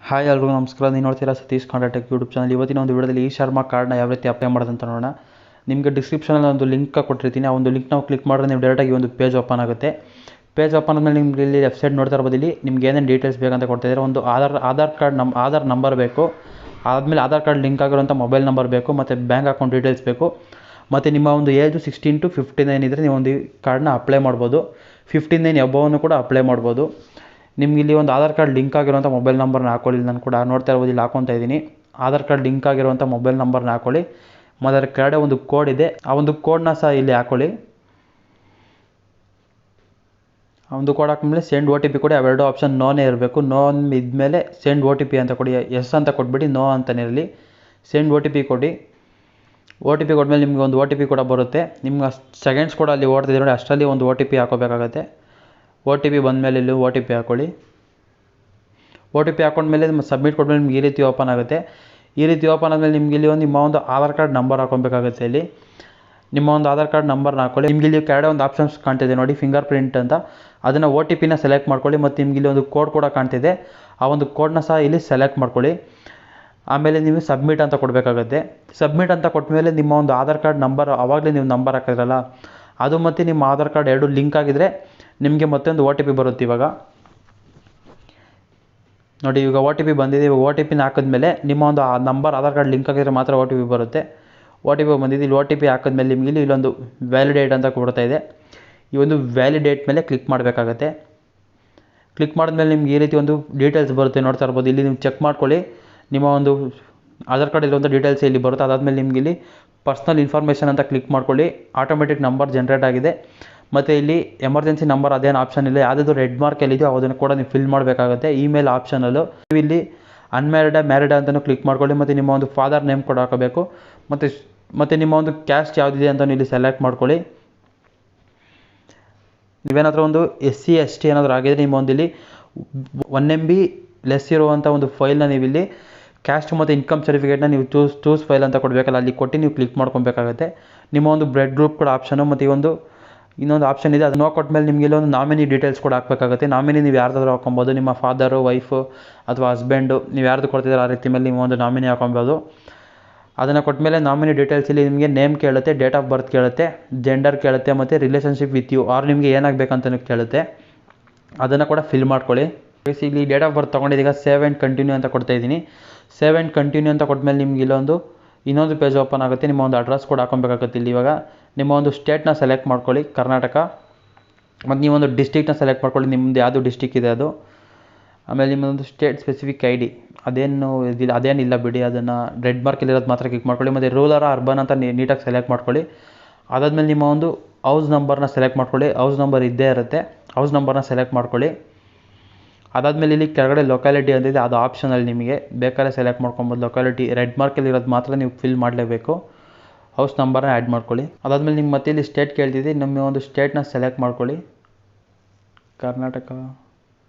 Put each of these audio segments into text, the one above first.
Hi ಎಲ್ರಿಗೂ ನಮಸ್ಕಾರ. ನೀವು ನೋಡ್ತೀರಾ ಸತೀಶ್ ಕಾಂಟ್ಯಾಕ್ಟ್ ಯೂಟ್ಯೂಬ್ ಚಾನಲ್. ಇವತ್ತಿನ ಒಂದು ವಿಡಿಯೋದಲ್ಲಿ E-SHARMA ಕಾರ್ಡ್ನ ಯಾವ ರೀತಿ ಅಪ್ಲೈ ಮಾಡೋದು ಅಂತ ನೋಡೋಣ. ನಿಮಗೆ ಡಿಸ್ಕ್ರಿಪ್ಷನಲ್ಲಿ ಒಂದು ಲಿಂಕ್ ಕೊಟ್ಟಿರ್ತೀನಿ. ಆ ಒಂದು ಲಿಂಕ್ ನಾವು ಕ್ಲಿಕ್ ಮಾಡಿದ್ರೆ ನೀವು ಡೈರೆಕ್ಟಾಗಿ ಒಂದು ಪೇಜ್ ಓಪನ್ ಆಗುತ್ತೆ. ಪೇಜ್ ಓಪನ್ ಆದಮೇಲೆ ನಿಮ್ಗೆ ಇಲ್ಲಿ ವೆಬ್ಸೈಟ್ ನೋಡ್ತಾ ಇರ್ಬೋದು. ಇಲ್ಲಿ ನಿಮ್ಗೆ ಏನೇನು ಡೀಟೇಲ್ಸ್ ಬೇಕಂತ ಕೊಡ್ತಿದ್ದಾರೆ. ಒಂದು ಆಧಾರ್ ನಂಬರ್ ಬೇಕು. ಆದಮೇಲೆ ಆಧಾರ್ ಕಾರ್ಡ್ ಲಿಂಕ್ ಆಗಿರೋಂಥ ಮೊಬೈಲ್ ನಂಬರ್ ಬೇಕು, ಮತ್ತು ಬ್ಯಾಂಕ್ ಅಕೌಂಟ್ ಡೀಟೇಲ್ಸ್ ಬೇಕು, ಮತ್ತು ನಿಮ್ಮ ಒಂದು ಏಜು 16 to 59 ಇದ್ದರೆ ನೀವು ಒಂದು ಕಾರ್ಡ್ನ ಅಪ್ಲೈ ಮಾಡ್ಬೋದು. 59 ಎಬೋವನ್ನು ಕೂಡ ಅಪ್ಲೈ ಮಾಡ್ಬೋದು. ನಿಮ್ಗೆ ಇಲ್ಲಿ ಒಂದು ಆಧಾರ್ ಕಾರ್ಡ್ ಲಿಂಕ್ ಆಗಿರುವಂಥ ಮೊಬೈಲ್ ನಂಬರ್ನ ಹಾಕೊಳ್ಳಿ. ನಾನು ಕೂಡ ನೋಡ್ತಾ ಇರ್ಬೋದು, ಇಲ್ಲಿ ಹಾಕೊತಾ ಇದ್ದೀನಿ. ಆಧಾರ್ ಕಾರ್ಡ್ ಲಿಂಕ್ ಆಗಿರುವಂಥ ಮೊಬೈಲ್ ನಂಬರ್ನ ಹಾಕೊಳ್ಳಿ. ಮತ್ತು ಅದರ ಕೆಳಗಡೆ ಒಂದು ಕೋಡ್ ಇದೆ, ಆ ಒಂದು ಕೋಡ್ನ ಸಹ ಇಲ್ಲಿ ಹಾಕೊಳ್ಳಿ. ಆ ಒಂದು ಕೋಡ್ ಹಾಕಿದ್ಮೇಲೆ ಸೆಂಡ್ OTP ಕೊಡಿ. ಅವೆರಡು ಆಪ್ಷನ್ ನೋನೇ ಇರಬೇಕು. ನೋ ಇದ್ಮೇಲೆ ಸೆಂಡ್ OTP ಅಂತ ಕೊಡಿ. ಎಸ್ ಅಂತ ಕೊಟ್ಬಿಡಿ, ನೋ ಅಂತಲೇ ಇರಲಿ. ಸೆಂಡ್ OTP ಕೊಡಿ. OTP ಕೊಟ್ಮೇಲೆ ನಿಮಗೆ ಒಂದು OTP ಕೂಡ ಬರುತ್ತೆ. ನಿಮ್ಗೆ ಸೆಕೆಂಡ್ಸ್ ಕೂಡ ಅಲ್ಲಿ ಓಡ್ತಿದೆ ನೋಡಿ, ಅಷ್ಟರಲ್ಲಿ ಒಂದು OTP ಹಾಕೋಬೇಕಾಗತ್ತೆ. OTP ಬಂದಮೇಲೆ ಇಲ್ಲಿ OTP ಹಾಕೊಳ್ಳಿ. OTP ಹಾಕೊಂಡ್ಮೇಲೆ ಸಬ್ಮಿಟ್ ಕೊಟ್ಮೇಲೆ ನಿಮ್ಗೆ ಈ ರೀತಿ ಓಪನ್ ಆಗುತ್ತೆ. ಈ ರೀತಿ ಓಪನ್ ಆದಮೇಲೆ ನಿಮ್ಗೆ ಇಲ್ಲಿ ನಿಮ್ಮ ಒಂದು ಆಧಾರ್ ಕಾರ್ಡ್ ನಂಬರ್ ಹಾಕೊಬೇಕಾಗುತ್ತೆ. ಇಲ್ಲಿ ನಿಮ್ಮ ಒಂದು ಆಧಾರ್ ಕಾರ್ಡ್ ನಂಬರ್ನ ಹಾಕೊಳ್ಳಿ. ನಿಮ್ಗೆ ಇಲ್ಲಿ ಕೆಳಗಡೆ ಒಂದು ಆಪ್ಷನ್ಸ್ ಕಾಣ್ತಿದೆ ನೋಡಿ, ಫಿಂಗರ್ ಪ್ರಿಂಟ್ ಅಂತ. ಅದನ್ನು OTPನ ಸೆಲೆಕ್ಟ್ ಮಾಡ್ಕೊಳ್ಳಿ. ಮತ್ತು ನಿಮ್ಗೆ ಇಲ್ಲಿ ಒಂದು ಕೋಡ್ ಕೂಡ ಕಾಣ್ತಿದೆ, ಆ ಒಂದು ಕೋಡ್ನ ಸಹ ಇಲ್ಲಿ ಸೆಲೆಕ್ಟ್ ಮಾಡ್ಕೊಳ್ಳಿ. ಆಮೇಲೆ ನೀವು ಸಬ್ಮಿಟ್ ಅಂತ ಕೊಡಬೇಕಾಗುತ್ತೆ. ಸಬ್ಮಿಟ್ ಅಂತ ಕೊಟ್ಟಮೇಲೆ ನಿಮ್ಮ ಒಂದು ಆಧಾರ್ ಕಾರ್ಡ್ ನಂಬರ್, ಆವಾಗಲೇ ನೀವು ನಂಬರ್ ಹಾಕಿದ್ರಲ್ಲ ಅದು ಮತ್ತು ನಿಮ್ಮ ಆಧಾರ್ ಕಾರ್ಡ್ ಎರಡು ಲಿಂಕ್ ಆಗಿದ್ರೆ ನಿಮಗೆ ಮತ್ತೊಂದು OTP ಬರುತ್ತೆ. ಇವಾಗ ನೋಡಿ, ಇವಾಗ OTP ಬಂದಿದೆ. ಇವಾಗ OTPನ ಹಾಕಿದ್ಮೇಲೆ ನಿಮ್ಮ ಒಂದು ನಂಬರ್ ಆಧಾರ್ ಕಾರ್ಡ್ ಲಿಂಕ್ ಆಗಿದ್ರೆ ಮಾತ್ರ OTP ಬರುತ್ತೆ. OTP ಬಂದಿದೆ. ಇಲ್ಲಿ OTP ಹಾಕಿದ್ಮೇಲೆ ನಿಮಗೆ ಇಲ್ಲೊಂದು ವ್ಯಾಲಿಡೇಟ್ ಅಂತ ಕೊಡ್ತಾ ಇದೆ. ಈ ಒಂದು ವ್ಯಾಲಿಡೇಟ್ ಮೇಲೆ ಕ್ಲಿಕ್ ಮಾಡಬೇಕಾಗತ್ತೆ. ಕ್ಲಿಕ್ ಮಾಡಿದ್ಮೇಲೆ ನಿಮ್ಗೆ ಈ ರೀತಿ ಒಂದು ಡೀಟೇಲ್ಸ್ ಬರುತ್ತೆ, ನೋಡ್ತಾ ಇರ್ಬೋದು. ಇಲ್ಲಿ ನೀವು ಚೆಕ್ ಮಾಡ್ಕೊಳ್ಳಿ, ನಿಮ್ಮ ಒಂದು ಆಧಾರ್ ಕಾರ್ಡ್ ಇರುವಂಥ ಡೀಟೇಲ್ಸ್ ಇಲ್ಲಿ ಬರುತ್ತೆ. ಅದಾದಮೇಲೆ ನಿಮ್ಗೆ ಇಲ್ಲಿ ಪರ್ಸ್ನಲ್ ಇನ್ಫಾರ್ಮೇಷನ್ ಅಂತ ಕ್ಲಿಕ್ ಮಾಡ್ಕೊಳ್ಳಿ. ಆಟೋಮೆಟಿಕ್ ನಂಬರ್ ಜನ್ರೇಟ್ ಆಗಿದೆ. ಮತ್ತು ಇಲ್ಲಿ ಎಮರ್ಜೆನ್ಸಿ ನಂಬರ್ ಅದೇನು ಆಪ್ಷನ್ ಇಲ್ಲ, ಯಾವುದಾದ್ರು ರೆಡ್ ಮಾರ್ಕ್ ಎಲ್ಲಿದೆಯೋ ಅದನ್ನು ಕೂಡ ನೀವು ಫಿಲ್ ಮಾಡಬೇಕಾಗುತ್ತೆ. ಇಮೇಲ್ ಆಪ್ಷನಲ್ಲೂ ನೀವು ಇಲ್ಲಿ ಮ್ಯಾರಿಡ್ ಅಂತಲೂ ಕ್ಲಿಕ್ ಮಾಡ್ಕೊಳ್ಳಿ. ಮತ್ತು ನಿಮ್ಮ ಒಂದು ಫಾದರ್ ನೇಮ್ ಕೂಡ ಹಾಕಬೇಕು. ಮತ್ತು ನಿಮ್ಮ ಒಂದು ಕ್ಯಾಸ್ಟ್ ಯಾವುದಿದೆ ಅಂತ ಇಲ್ಲಿ ಸೆಲೆಕ್ಟ್ ಮಾಡ್ಕೊಳ್ಳಿ. ನೀವೇನಾದರೂ ಒಂದು SC ST ಏನಾದರೂ ಆಗಿದ್ರೆ ನಿಮ್ಮ ಒಂದು ಇಲ್ಲಿ 1 MB ಲೆಸ್ ಇರುವಂಥ ಒಂದು ಫೈಲ್ನ ನೀವು ಇಲ್ಲಿ ಕ್ಯಾಸ್ಟ್ ಮತ್ತು ಇನ್ಕಮ್ ಸರ್ಟಿಫಿಕೇಟ್ನ ನೀವು ಚೂಸ್ ಫೈಲ್ ಅಂತ ಕೊಡಬೇಕಲ್ಲ, ಅಲ್ಲಿ ಕೊಟ್ಟು ನೀವು ಕ್ಲಿಕ್ ಮಾಡ್ಕೊಬೇಕಾಗುತ್ತೆ. ನಿಮ್ಮ ಒಂದು ಬ್ಲಡ್ ಗ್ರೂಪ್ ಕೂಡ ಆಪ್ಷನು, ಮತ್ತು ಇನ್ನೊಂದು ಆಪ್ಷನ್ ಇದೆ, ಅದು ಕೊಟ್ಟಮೇಲೆ ನಿಮಗೆ ಇಲ್ಲೊಂದು ನಾಮಿನಿ ಡೀಟೇಲ್ಸ್ ಕೂಡ ಹಾಕಬೇಕಾಗುತ್ತೆ. ನಾಮಿನಿ ನೀವು ಯಾರ್ದಾದ್ರೂ ಹಾಕೊಬೋದು, ನಿಮ್ಮ ಫಾದರು, ವೈಫು ಅಥವಾ ಹಸ್ಬೆಂಡು, ನೀವು ಯಾರ್ದು ಕೊಡ್ತಿದ್ದಾರೆ ಆ ರೀತಿ ಮೇಲೆ ನೀವು ಒಂದು ನಾಮಿನಿ ಹಾಕೊಬೋದು. ಅದನ್ನು ಕೊಟ್ಟಮೇಲೆ ನಾಮಿನಿ ಡೀಟೇಲ್ಸಲ್ಲಿ ನಿಮಗೆ ನೇಮ್ ಕೇಳುತ್ತೆ, ಡೇಟ್ ಆಫ್ ಬರ್ತ್ ಕೇಳುತ್ತೆ, ಜೆಂಡರ್ ಕೇಳುತ್ತೆ, ಮತ್ತು ರಿಲೇಷನ್ಶಿಪ್ ವಿತ್ ಯು ಆರ್ ನಿಮಗೆ ಏನಾಗಬೇಕಂತ ಕೇಳುತ್ತೆ. ಅದನ್ನು ಕೂಡ ಫಿಲ್ ಮಾಡ್ಕೊಳ್ಳಿ. ಇಲ್ಲಿ ಡೇಟ್ ಆಫ್ ಬರ್ತ್ ತೊಗೊಂಡಿದ್ದೀಗ ಸೇವ್ ಆ್ಯಂಡ್ ಕಂಟಿನ್ಯೂ ಅಂತ ಕೊಡ್ತಾ ಇದ್ದೀನಿ. ಸೇವ್ ಆ್ಯಂಡ್ ಕಂಟಿನ್ಯೂ ಅಂತ ಕೊಟ್ಟಮೇಲೆ ನಿಮ್ಗೆ ಇನ್ನೊಂದು ಪೇಜ್ ಓಪನ್ ಆಗುತ್ತೆ. ನಿಮ್ಮ ಒಂದು ಅಡ್ರೆಸ್ ಕೂಡ ಹಾಕೊಬೇಕಾಗುತ್ತೆ. ಇಲ್ಲಿ ಇವಾಗ ನಿಮ್ಮ ಒಂದು ಸ್ಟೇಟ್ನ ಸೆಲೆಕ್ಟ್ ಮಾಡ್ಕೊಳ್ಳಿ, ಕರ್ನಾಟಕ. ಮತ್ತು ನೀವೊಂದು ಡಿಸ್ಟ್ರಿಕ್ಟ್ನ ಸೆಲೆಕ್ಟ್ ಮಾಡ್ಕೊಳ್ಳಿ, ನಿಮ್ಮದು ಯಾವುದು ಡಿಸ್ಟ್ರಿಕ್ ಇದೆ ಅದು. ಆಮೇಲೆ ನಿಮ್ಮದೊಂದು ಸ್ಟೇಟ್ ಸ್ಪೆಸಿಫಿಕ್ ID ಅದೇನಿಲ್ಲ ಬಿಡಿ, ಅದನ್ನು ರೆಡ್ ಮಾರ್ಕಲ್ಲಿರೋದು ಮಾತ್ರ ಕ್ಲಿಕ್ ಮಾಡ್ಕೊಳ್ಳಿ. ಮತ್ತು ರೂರಲ್ ಅರ್ಬನ್ ಅಂತ ನೀಟಾಗಿ ಸೆಲೆಕ್ಟ್ ಮಾಡ್ಕೊಳ್ಳಿ. ಅದಾದಮೇಲೆ ನಿಮ್ಮ ಒಂದು ಹೌಸ್ ನಂಬರ್ನ ಸೆಲೆಕ್ಟ್ ಮಾಡ್ಕೊಳ್ಳಿ. ಹೌಸ್ ನಂಬರ್ ಇದ್ದೇ ಇರುತ್ತೆ, ಹೌಸ್ ನಂಬರ್ನ ಸೆಲೆಕ್ಟ್ ಮಾಡ್ಕೊಳ್ಳಿ. ಅದಾದಮೇಲೆ ಇಲ್ಲಿ ಕೆಳಗಡೆ ಲೊಕ್ಯಾಲಿಟಿ ಅಂತಿದೆ, ಅದು ಆಪ್ಷನಲ್ಲಿ ನಿಮಗೆ ಬೇಕಾದ್ರೆ ಸೆಲೆಕ್ಟ್ ಮಾಡ್ಕೊಬೋದು. ಲೊಕ್ಯಾಲಿಟಿ ರೆಡ್ ಮಾರ್ಕಲ್ಲಿರೋದು ಮಾತ್ರ ನೀವು ಫಿಲ್ ಮಾಡಲೇಬೇಕು. ಹೌಸ್ ನಂಬರ್ನ ಆ್ಯಡ್ ಮಾಡ್ಕೊಳ್ಳಿ. ಅದಾದಮೇಲೆ ನಿಮ್ಗೆ ಮತ್ತೆ ಇಲ್ಲಿ ಸ್ಟೇಟ್ ಕೇಳ್ತಿದ್ದೆ, ನಿಮ್ಮ ಒಂದು ಸ್ಟೇಟ್ನ ಸೆಲೆಕ್ಟ್ ಮಾಡ್ಕೊಳ್ಳಿ, ಕರ್ನಾಟಕ.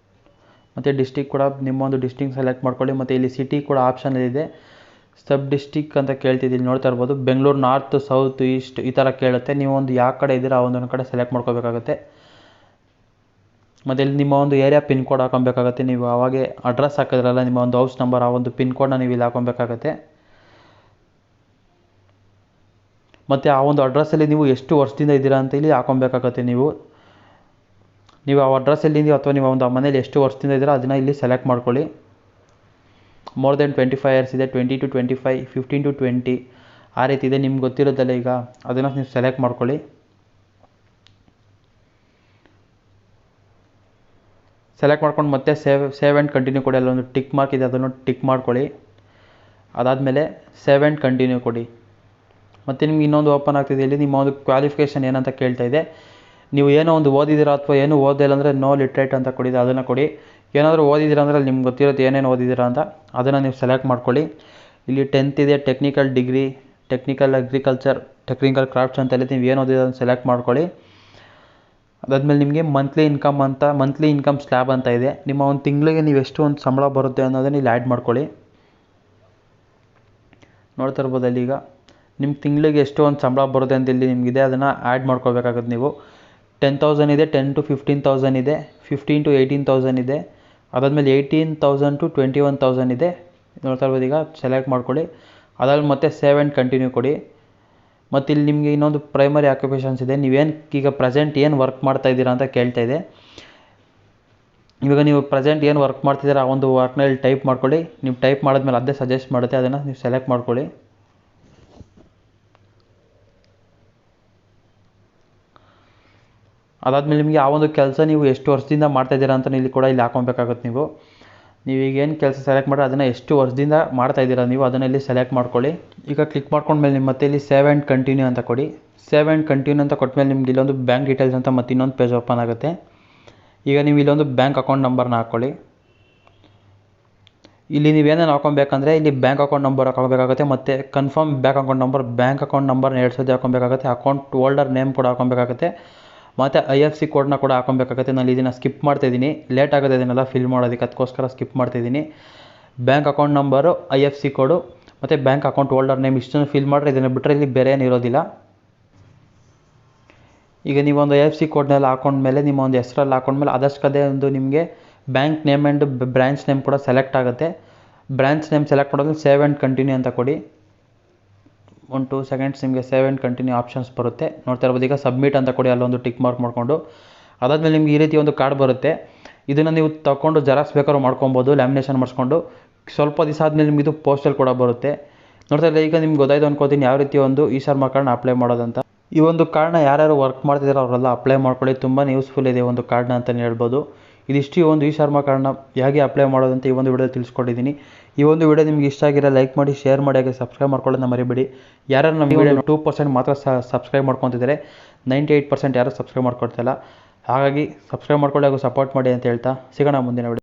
ಮತ್ತು ಡಿಸ್ಟಿಕ್ ಕೂಡ ನಿಮ್ಮ ಒಂದು ಡಿಸ್ಟಿಕ್ ಸೆಲೆಕ್ಟ್ ಮಾಡ್ಕೊಳ್ಳಿ. ಮತ್ತು ಇಲ್ಲಿ ಸಿಟಿ ಕೂಡ ಆಪ್ಷನಲ್ಲಿದೆ, ಸಬ್ ಡಿಸ್ಟಿಕ್ ಅಂತ ಕೇಳ್ತಿದ್ದೀನಿ, ನೋಡ್ತಾ ಇರ್ಬೋದು. ಬೆಂಗಳೂರು ನಾರ್ತ್, ಸೌತ್, ಈಸ್ಟ್ ಈ ಥರ ಕೇಳುತ್ತೆ. ನೀವು ಒಂದು ಯಾವ ಕಡೆ ಇದ್ದೀರಾ ಆ ಒಂದೊಂದು ಕಡೆ ಸೆಲೆಕ್ಟ್ ಮಾಡ್ಕೋಬೇಕಾಗುತ್ತೆ. ಮತ್ತು ಇಲ್ಲಿ ನಿಮ್ಮ ಒಂದು ಏರಿಯಾ ಪಿನ್ ಕೋಡ್ ಹಾಕೊಬೇಕಾಗುತ್ತೆ. ನೀವು ಅವಾಗೆ ಅಡ್ರೆಸ್ ಹಾಕಿದ್ರಲ್ಲ ನಿಮ್ಮ ಒಂದು ಹೌಸ್ ನಂಬರ್, ಆ ಒಂದು ಪಿನ್ ಕೋಡ್ನ ನೀವು ಇಲ್ಲಿ ಹಾಕೊಬೇಕಾಗತ್ತೆ. ಮತ್ತು ಆ ಒಂದು ಅಡ್ರೆಸ್ಸಲ್ಲಿ ನೀವು ಎಷ್ಟು ವರ್ಷದಿಂದ ಇದ್ದೀರಾ ಅಂತ ಇಲ್ಲಿ ಹಾಕೊಬೇಕಾಗತ್ತೆ. ನೀವು ಆ ಅಡ್ರೆಸ್ಸಲ್ಲಿ ಅಥವಾ ನೀವು ಒಂದು ಮನೇಲಿ ಎಷ್ಟು ವರ್ಷದಿಂದ ಇದ್ದೀರಾ ಅದನ್ನು ಇಲ್ಲಿ ಸೆಲೆಕ್ಟ್ ಮಾಡ್ಕೊಳ್ಳಿ. ಮೋರ್ ದೆನ್ 25 years ಇದೆ, 20 to 25, 15 to 20 ಆ ರೀತಿ ಇದೆ. ನಿಮ್ಗೆ ಗೊತ್ತಿರೋದಲ್ಲ, ಈಗ ಅದನ್ನು ನೀವು ಸೆಲೆಕ್ಟ್ ಮಾಡ್ಕೊಳ್ಳಿ. ಸೆಲೆಕ್ಟ್ ಮಾಡ್ಕೊಂಡು ಮತ್ತೆ ಸೇವ್ ಆ್ಯಂಡ್ ಕಂಟಿನ್ಯೂ ಕೊಡಿ. ಅಲ್ಲೊಂದು ಟಿಕ್ ಮಾರ್ಕ್ ಇದೆ, ಅದನ್ನು ಟಿಕ್ ಮಾಡ್ಕೊಳ್ಳಿ. ಅದಾದಮೇಲೆ ಸೇವ್ ಆ್ಯಂಡ್ ಕಂಟಿನ್ಯೂ ಕೊಡಿ. ಮತ್ತು ನಿಮ್ಗೆ ಇನ್ನೊಂದು ಓಪನ್ ಆಗ್ತಿದೆ. ಇಲ್ಲಿ ನಿಮ್ಮ ಒಂದು ಕ್ವಾಲಿಫಿಕೇಷನ್ ಏನಂತ ಕೇಳ್ತಾ ಇದೆ. ನೀವು ಏನೋ ಒಂದು ಓದಿದ್ದೀರಾ ಅಥವಾ ಏನೂ ಓದಿಲ್ಲ ಅಂದರೆ ನೋ ಲಿಟ್ರೇಟ್ ಅಂತ ಕೊಡಿದೆ, ಅದನ್ನು ಕೊಡಿ. ಏನಾದರೂ ಓದಿದ್ದೀರಾ ಅಂದರೆ ಅಲ್ಲಿ ನಿಮ್ಗೆ ಗೊತ್ತಿರುತ್ತೆ ಏನೇನು ಓದಿದ್ದೀರಾ ಅಂತ, ಅದನ್ನು ನೀವು ಸೆಲೆಕ್ಟ್ ಮಾಡ್ಕೊಳ್ಳಿ. ಇಲ್ಲಿ 10th ಇದೆ, technical degree, technical agriculture, technical crafts ಅಂತ ನೀವು ಏನು ಓದಿದ್ದೀರ ಅದನ್ನು ಸೆಲೆಕ್ಟ್ ಮಾಡ್ಕೊಳ್ಳಿ. ಅದಾದಮೇಲೆ ನಿಮಗೆ ಮಂತ್ಲಿ ಇನ್ಕಮ್ ಸ್ಲ್ಯಾಬ್ ಅಂತ ಇದೆ. ನಿಮ್ಮ ಒಂದು ತಿಂಗಳಿಗೆ ನೀವು ಎಷ್ಟು ಒಂದು ಸಂಬಳ ಬರುತ್ತೆ ಅನ್ನೋದನ್ನು ಇಲ್ಲಿ ಆ್ಯಡ್ ಮಾಡ್ಕೊಳ್ಳಿ. ನೋಡ್ತಾ ಇರ್ಬೋದು ಅಲ್ಲಿ, ಈಗ ನಿಮ್ಮ ತಿಂಗಳಿಗೆ ಎಷ್ಟು ಒಂದು ಸಂಬಳ ಬರುತ್ತೆ ಅಂತ ಇಲ್ಲಿ ನಿಮಗಿದೆ, ಅದನ್ನು ಆ್ಯಡ್ ಮಾಡ್ಕೋಬೇಕಾಗುತ್ತೆ. ನೀವು 10,000 ಇದೆ, 10 to 15,000 ಇದೆ, 15 to 18,000 ಇದೆ, ಅದಾದಮೇಲೆ 18,000 to 21,000 ಇದೆ, ನೋಡ್ತಾ ಇರ್ಬೋದು. ಈಗ ಸೆಲೆಕ್ಟ್ ಮಾಡ್ಕೊಳ್ಳಿ. ಅದಾದ್ಮೇಲೆ ಮತ್ತೆ ಸೇವ್ ಆ್ಯಂಡ್ ಕಂಟಿನ್ಯೂ ಕೊಡಿ. ಮತ್ತು ಇಲ್ಲಿ ನಿಮಗೆ ಇನ್ನೊಂದು ಪ್ರೈಮರಿ ಆಕ್ಯುಪೇಷನ್ಸ್ ಇದೆ. ನೀವೇನು ಈಗ ಪ್ರೆಸೆಂಟ್ ಏನು ವರ್ಕ್ ಮಾಡ್ತಾ ಇದ್ದೀರಾ ಅಂತ ಕೇಳ್ತಾ ಇದೆ. ಇವಾಗ ನೀವು ಪ್ರೆಸೆಂಟ್ ಏನು ವರ್ಕ್ ಮಾಡ್ತಿದ್ದೀರಾ ಆ ಒಂದು ವರ್ಕ್ನ ಇಲ್ಲಿ ಟೈಪ್ ಮಾಡ್ಕೊಳ್ಳಿ. ನೀವು ಟೈಪ್ ಮಾಡಿದ್ಮೇಲೆ ಅದೇ ಸಜೆಸ್ಟ್ ಮಾಡುತ್ತೆ, ಅದನ್ನು ನೀವು ಸೆಲೆಕ್ಟ್ ಮಾಡ್ಕೊಳ್ಳಿ. ಅದಾದಮೇಲೆ ನಿಮಗೆ ಆ ಒಂದು ಕೆಲಸ ನೀವು ಎಷ್ಟು ವರ್ಷದಿಂದ ಮಾಡ್ತಾಯಿದ್ದೀರಾ ಅಂತ ಇಲ್ಲಿ ಕೂಡ ಇಲ್ಲಿ ಹಾಕೊಬೇಕಾಗುತ್ತೆ. ನೀವೀಗ ಏನು ಕೆಲಸ ಸೆಲೆಕ್ಟ್ ಮಾಡಿ ಅದನ್ನು ಎಷ್ಟು ವರ್ಷದಿಂದ ಮಾಡ್ತಾಯಿದ್ದೀರಾ ನೀವು ಅದನ್ನು ಇಲ್ಲಿ ಸೆಲೆಕ್ಟ್ ಮಾಡ್ಕೊಳ್ಳಿ. ಈಗ ಕ್ಲಿಕ್ ಮಾಡ್ಕೊಂಡ್ಮೇಲೆ ನಿಮ್ಮ ಮತ್ತೆ ಇಲ್ಲಿ ಸೇವ್ ಆ್ಯಂಡ್ ಕಂಟಿನ್ಯೂ ಅಂತ ಕೊಡಿ. ಸೇವ್ ಆ್ಯಂಡ್ ಕಂಟಿನ್ಯೂ ಅಂತ ಕೊಟ್ಟಮೇಲೆ ನಿಮ್ಗೆ ಇಲ್ಲೊಂದು ಬ್ಯಾಂಕ್ ಡೀಟೇಲ್ಸ್ ಅಂತ ಮತ್ತೆ ಇನ್ನೊಂದು ಪೇಜ್ ಓಪನ್ ಆಗುತ್ತೆ. ಈಗ ನೀವು ಇಲ್ಲೊಂದು ಬ್ಯಾಂಕ್ ಅಕೌಂಟ್ ನಂಬರ್ನ ಹಾಕ್ಕೊಳ್ಳಿ. ಇಲ್ಲಿ ನೀವೇನೇನು ಹಾಕೊಬೇಕಂದ್ರೆ ಇಲ್ಲಿ ಬ್ಯಾಂಕ್ ಅಕೌಂಟ್ ನಂಬರ್ ಹಾಕೊಬೇಕಾಗುತ್ತೆ, ಮತ್ತು ಕನ್ಫರ್ಮ್ ಬ್ಯಾಂಕ್ ಅಕೌಂಟ್ ನಂಬರ್ನ 2 ಸತಿ ಹಾಕೊಬೇಕಾಗುತ್ತೆ. ಅಕೌಂಟ್ ಹೋಲ್ಡರ್ ನೇಮ್ ಕೂಡ ಹಾಕೊಬೇಕಾಗುತ್ತೆ, ಮತ್ತು IFSC ಕೋಡ್ನ ಕೂಡ ಹಾಕೊಬೇಕಾಗುತ್ತೆ. ನಾನು ಇದನ್ನು ಸ್ಕಿಪ್ ಮಾಡ್ತಾಯಿದ್ದೀನಿ, ಲೇಟ್ ಆಗುತ್ತೆ ಇದನ್ನೆಲ್ಲ ಫಿಲ್ ಮಾಡೋದಕ್ಕೆ, ಅದಕ್ಕೋಸ್ಕರ ಸ್ಕಿಪ್ ಮಾಡ್ತಾಯಿದ್ದೀನಿ. ಬ್ಯಾಂಕ್ ಅಕೌಂಟ್ ನಂಬರು, IFSC ಕೋಡು ಮತ್ತು ಬ್ಯಾಂಕ್ ಅಕೌಂಟ್ ಹೋಲ್ಡರ್ ನೇಮ್ ಇಷ್ಟನ್ನು ಫಿಲ್ ಮಾಡಿದ್ರೆ ಇದನ್ನು ಬಿಟ್ಟರೆ ಇಲ್ಲಿ ಬೇರೆ ಏನು ಇರೋದಿಲ್ಲ. ಈಗ ನೀವೊಂದು IFSC ಕೋಡ್ನೆಲ್ಲ ಹಾಕೊಂಡ್ಮೇಲೆ ನಿಮ್ಮ ಒಂದು ಹೆಸರಲ್ಲಿ ಹಾಕೊಂಡ್ಮೇಲೆ ಅದಷ್ಟೇ ಒಂದು ನಿಮಗೆ bank name and branch name ಕೂಡ ಸೆಲೆಕ್ಟ್ ಆಗುತ್ತೆ. ಬ್ರಾಂಚ್ ನೇಮ್ ಸೆಲೆಕ್ಟ್ ಮಾಡೋದ್ಮೇಲೆ ಸೇವ್ ಆ್ಯಂಡ್ ಕಂಟಿನ್ಯೂ ಅಂತ ಕೊಡಿ. 1-2 ಸೆಕೆಂಡ್ಸ್ ನಿಮಗೆ ಸೇವ್ ಆ್ಯಂಡ್ ಕಂಟಿನ್ಯೂ ಆಪ್ಷನ್ಸ್ ಬರುತ್ತೆ, ನೋಡ್ತಾ ಇರ್ಬೋದು. ಈಗ ಸಬ್ಮಿಟ್ ಅಂತ ಕೊಡಿ, ಅಲ್ಲೊಂದು ಟಿಕ್ ಮಾರ್ಕ್ ಮಾಡಿಕೊಂಡು. ಅದಾದಮೇಲೆ ನಿಮ್ಗೆ ಈ ರೀತಿ ಒಂದು ಕಾರ್ಡ್ ಬರುತ್ತೆ. ಇದನ್ನು ನೀವು ತಗೊಂಡು ಜೆರಾಕ್ಸ್ ಬೇಕಾದ್ರೂ ಮಾಡ್ಕೊಬೋದು, ಲ್ಯಾಮಿನೇಷನ್ ಮಾಡಿಸ್ಕೊಂಡು. ಸ್ವಲ್ಪ ದಿವಸ ಆದಮೇಲೆ ನಿಮಗೆ ಇದು ಪೋಸ್ಟಲ್ಲಿ ಕೂಡ ಬರುತ್ತೆ. ನೋಡ್ತಾ ಇಲ್ಲ, ಈಗ ನಿಮ್ಗೆ ಗೊತ್ತಾಯ್ತು ಅನ್ಕೋತೀನಿ ಯಾವ ರೀತಿ ಒಂದು E-SHARMA ಕಾರ್ಡ್ನ ಅಪ್ಲೈ ಮಾಡೋದಂತ. ಈ ಒಂದು ಕಾರ್ಡ್ನ ಯಾರ್ಯಾರು ವರ್ಕ್ ಮಾಡ್ತಿದ್ದಾರೆ ಅವರೆಲ್ಲ ಅಪ್ಲೈ ಮಾಡ್ಕೊಳ್ಳಿ, ತುಂಬಾ ಯೂಸ್ಫುಲ್ ಇದೆ ಒಂದು ಕಾರ್ಡ್ನ ಅಂತಲೇ ಹೇಳ್ಬೋದು. ಇದಿಷ್ಟು ಈ ಒಂದು E-SHARMA ಕಾರ್ಡ್ನ ಹೇಗೆ ಅಪ್ಲೈ ಮಾಡೋದಂತ ಈ ಒಂದು ವಿಡಿಯೋ ತಿಳಿಸ್ಕೊಟ್ಟಿದ್ದೀನಿ. ಈ ಒಂದು ವಿಡಿಯೋ ನಿಮ್ಗೆ ಇಷ್ಟ ಆಗಿರೋ ಲೈಕ್ ಮಾಡಿ, ಶೇರ್ ಮಾಡಿ, ಹಾಗೆ ಸಬ್ಸ್ಕ್ರೈಬ್ ಮಾಡ್ಕೊಳ್ಳೋದನ್ನ ಮರಿಬೇಡಿ. ಯಾರು ನಮ್ಮ ವಿಡಿಯೋ 2% ಮಾತ್ರ ಸಬ್ಸ್ಕ್ರೈಬ್ ಮಾಡ್ಕೊತಿದ್ದಾರೆ, 98% ಯಾರು ಸಬ್ಸ್ಕ್ರೈಬ್ ಮಾಡ್ಕೊಳ್ತಿಲ್ಲ. ಹಾಗಾಗಿ ಸಬ್ಸ್ಕ್ರೈಬ್ ಮಾಡ್ಕೊಳ್ಳಿ ಹಾಗೂ ಸಪೋರ್ಟ್ ಮಾಡಿ ಅಂತ ಹೇಳ್ತಾ ಸಿಗೋಣ ಮುಂದಿನ ವಿಡಿಯೋ.